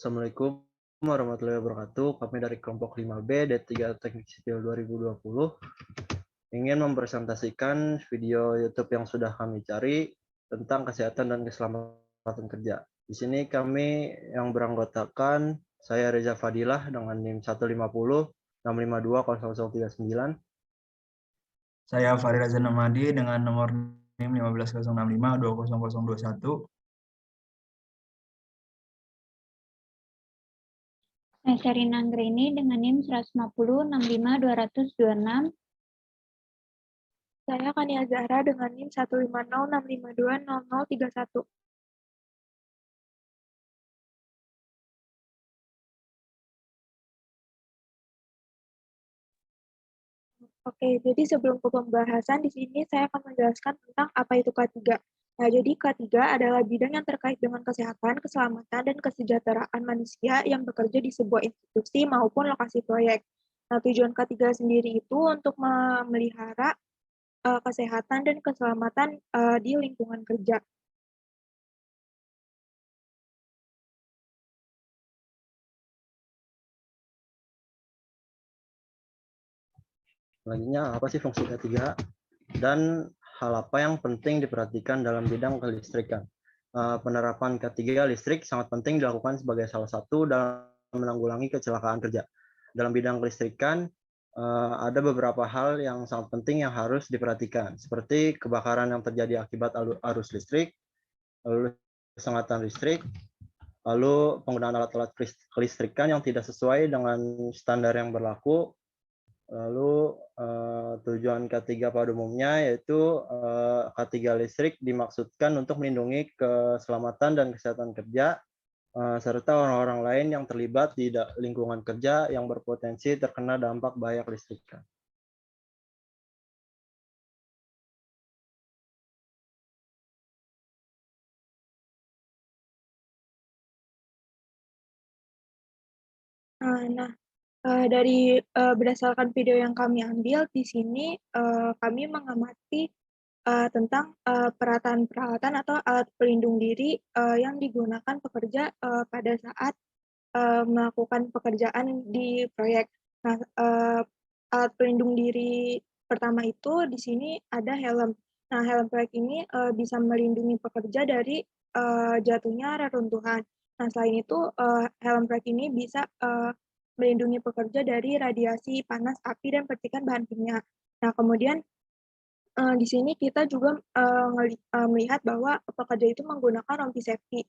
Assalamualaikum warahmatullahi wabarakatuh. Kami dari kelompok 5B D3 Teknik Sipil 2020 ingin mempresentasikan video YouTube yang sudah kami cari tentang kesehatan dan keselamatan kerja. Di sini kami yang beranggotakan saya Reza Fadilah dengan NIM 150 652 0039. Saya Farid Razan Namadi dengan nomor NIM 15065 20021. Saya Sherina Anggreni dengan NIM 150 65 226. Saya Kania Zahra dengan NIM 150 652 0031. Oke, jadi sebelum ke pembahasan, di sini saya akan menjelaskan tentang apa itu K3. Nah, jadi K3 adalah bidang yang terkait dengan kesehatan, keselamatan, dan kesejahteraan manusia yang bekerja di sebuah institusi maupun lokasi proyek. Nah, tujuan K3 sendiri itu untuk memelihara kesehatan dan keselamatan di lingkungan kerja. Selanjutnya, apa sih fungsi K3 dan hal apa yang penting diperhatikan dalam bidang kelistrikan? Penerapan K3 listrik sangat penting dilakukan sebagai salah satu dalam menanggulangi kecelakaan kerja. Dalam bidang kelistrikan, ada beberapa hal yang sangat penting yang harus diperhatikan, seperti kebakaran yang terjadi akibat arus listrik, lalu kesengatan listrik, lalu penggunaan alat-alat kelistrikan yang tidak sesuai dengan standar yang berlaku. Lalu tujuan K3 pada umumnya yaitu K3 listrik dimaksudkan untuk melindungi keselamatan dan kesehatan kerja serta orang-orang lain yang terlibat di lingkungan kerja yang berpotensi terkena dampak bahaya kelistrikan. Nah, dari berdasarkan video yang kami ambil di sini, kami mengamati tentang peralatan-peralatan atau alat pelindung diri yang digunakan pekerja pada saat melakukan pekerjaan di proyek. Nah, alat pelindung diri pertama itu di sini ada helm. Nah, helm proyek ini bisa melindungi pekerja dari jatuhnya reruntuhan. Nah, selain itu, helm proyek ini bisa melindungi pekerja dari radiasi panas, api, dan percikan bahan kimia. Nah, kemudian di sini kita juga melihat bahwa pekerja itu menggunakan rompi safety.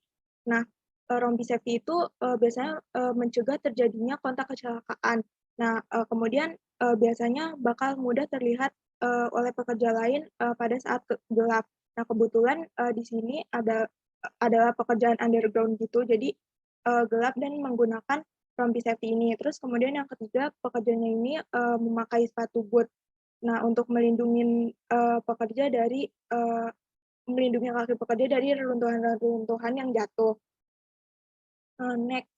Nah, rompi safety itu biasanya mencegah terjadinya kontak kecelakaan. Nah, kemudian biasanya bakal mudah terlihat oleh pekerja lain pada saat gelap. Nah, kebetulan di sini adalah pekerjaan underground gitu, jadi gelap dan menggunakan rompi safety ini. Terus kemudian yang ketiga, pekerjanya ini memakai sepatu boot. Nah, untuk pekerja dari melindungi kaki pekerja dari reruntuhan-reruntuhan yang jatuh. Next.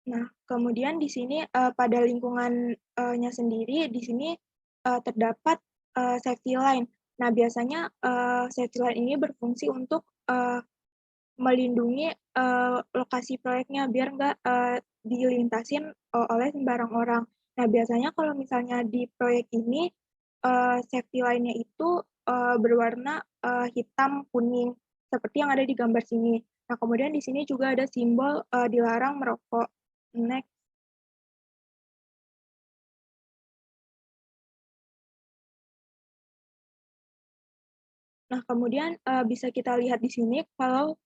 Nah, kemudian di sini pada lingkungannya sendiri di sini terdapat safety line. Nah, biasanya safety line ini berfungsi untuk melindungi lokasi proyeknya biar nggak dilintasin oleh sembarang orang. Nah, biasanya kalau misalnya di proyek ini safety line-nya itu berwarna hitam kuning seperti yang ada di gambar sini. Nah, kemudian di sini juga ada simbol dilarang merokok. Next. Nah, kemudian bisa kita lihat di sini kalau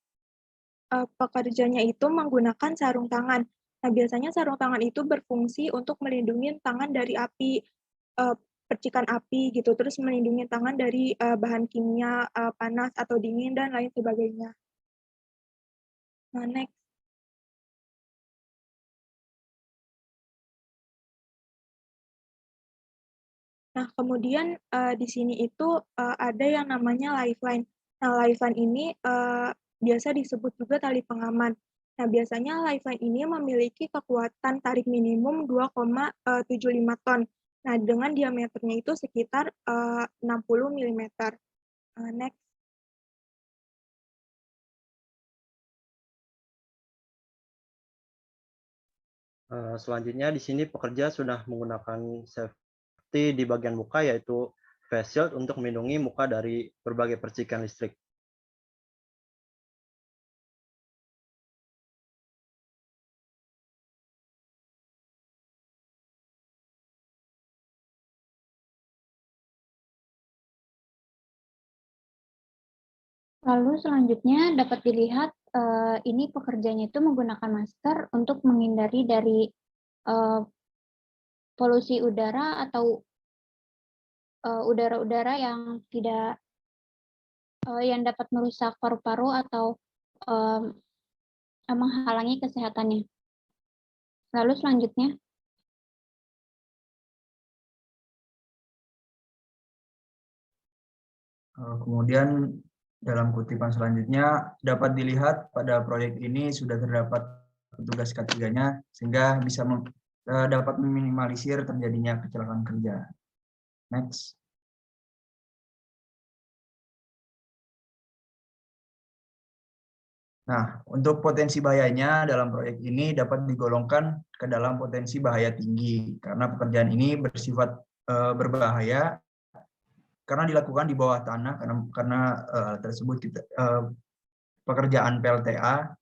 pekerjanya itu menggunakan sarung tangan. Nah, biasanya sarung tangan itu berfungsi untuk melindungi tangan dari api, percikan api gitu, terus melindungi tangan dari bahan kimia panas atau dingin dan lain sebagainya. Nah, next. Nah, kemudian di sini itu ada yang namanya lifeline. Nah, lifeline ini biasa disebut juga tali pengaman. Nah, biasanya lifeline ini memiliki kekuatan tarik minimum 2,75 ton. Nah, dengan diameternya itu sekitar 60 mm. Next. Selanjutnya di sini pekerja sudah menggunakan safety di bagian muka, yaitu face shield untuk melindungi muka dari berbagai percikan listrik. Lalu selanjutnya dapat dilihat ini pekerjanya itu menggunakan masker untuk menghindari dari polusi udara atau udara-udara yang tidak yang dapat merusak paru-paru atau menghalangi kesehatannya. Lalu selanjutnya, kemudian dalam kutipan selanjutnya dapat dilihat pada proyek ini sudah terdapat petugas K3-nya sehingga bisa dapat meminimalisir terjadinya kecelakaan kerja. Next. Nah, untuk potensi bahayanya dalam proyek ini dapat digolongkan ke dalam potensi bahaya tinggi karena pekerjaan ini bersifat berbahaya karena dilakukan di bawah tanah karena tersebut pekerjaan PLTA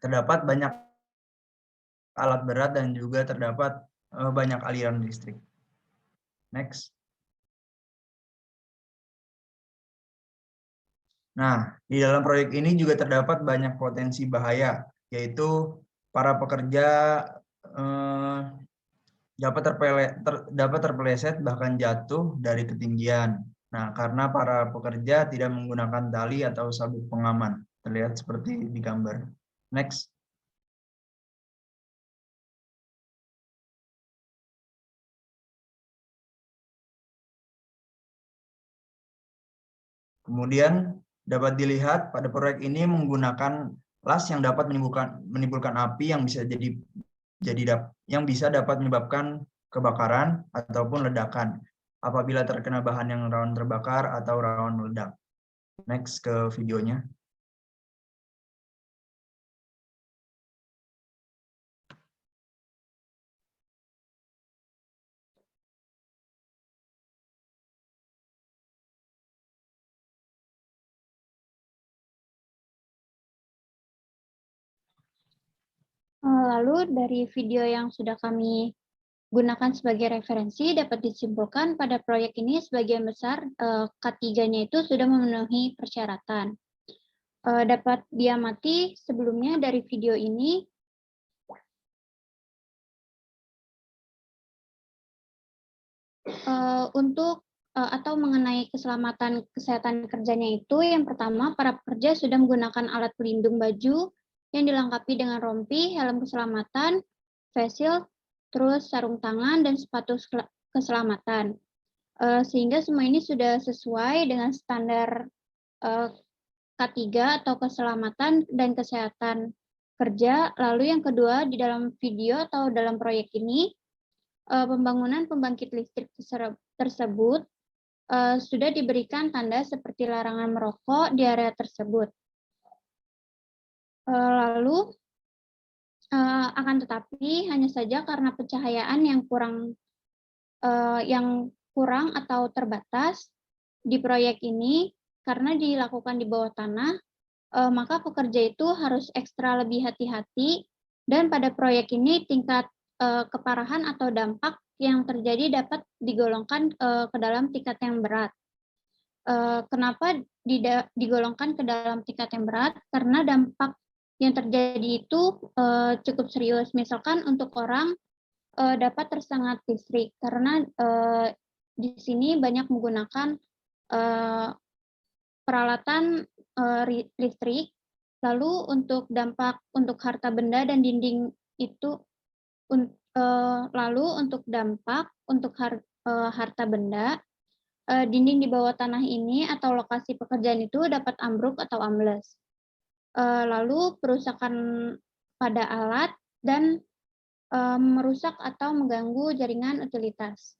terdapat banyak alat berat dan juga terdapat banyak aliran listrik. Next. Nah, di dalam proyek ini juga terdapat banyak potensi bahaya, yaitu para pekerja dapat terpeleset bahkan jatuh dari ketinggian. Nah, karena para pekerja tidak menggunakan tali atau sabuk pengaman, terlihat seperti di gambar. Next. Kemudian dapat dilihat pada proyek ini menggunakan las yang dapat menimbulkan api yang bisa dapat menyebabkan kebakaran ataupun ledakan apabila terkena bahan yang rawan terbakar atau rawan meledak. Next ke videonya. lalu dari video yang sudah kami gunakan sebagai referensi dapat disimpulkan pada proyek ini sebagian besar K3-nya itu sudah memenuhi persyaratan. Dapat diamati sebelumnya dari video ini untuk atau mengenai keselamatan kesehatan kerjanya itu yang pertama para pekerja sudah menggunakan alat pelindung baju yang dilengkapi dengan rompi, helm keselamatan, face shield, terus sarung tangan dan sepatu keselamatan. Sehingga semua ini sudah sesuai dengan standar K3 atau keselamatan dan kesehatan kerja. Lalu yang kedua, di dalam video atau dalam proyek ini, pembangunan pembangkit listrik tersebut sudah diberikan tanda seperti larangan merokok di area tersebut. Lalu, akan tetapi hanya saja karena pencahayaan yang kurang atau terbatas di proyek ini, karena dilakukan di bawah tanah, maka pekerja itu harus ekstra lebih hati-hati, dan pada proyek ini tingkat keparahan atau dampak yang terjadi dapat digolongkan ke dalam tingkat yang berat. Kenapa digolongkan ke dalam tingkat yang berat? Karena dampak yang terjadi itu cukup serius. Misalkan untuk orang dapat tersengat listrik, karena di sini banyak menggunakan peralatan listrik. Lalu untuk dampak untuk harta benda dan dinding itu, lalu untuk dampak untuk harta benda, dinding di bawah tanah ini atau lokasi pekerjaan itu dapat ambruk atau ambles. Lalu pada alat dan merusak atau mengganggu jaringan utilitas.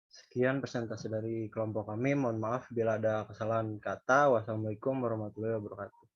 Sekian presentasi dari kelompok kami. Mohon maaf bila ada kesalahan kata. Wassalamualaikum warahmatullahi wabarakatuh.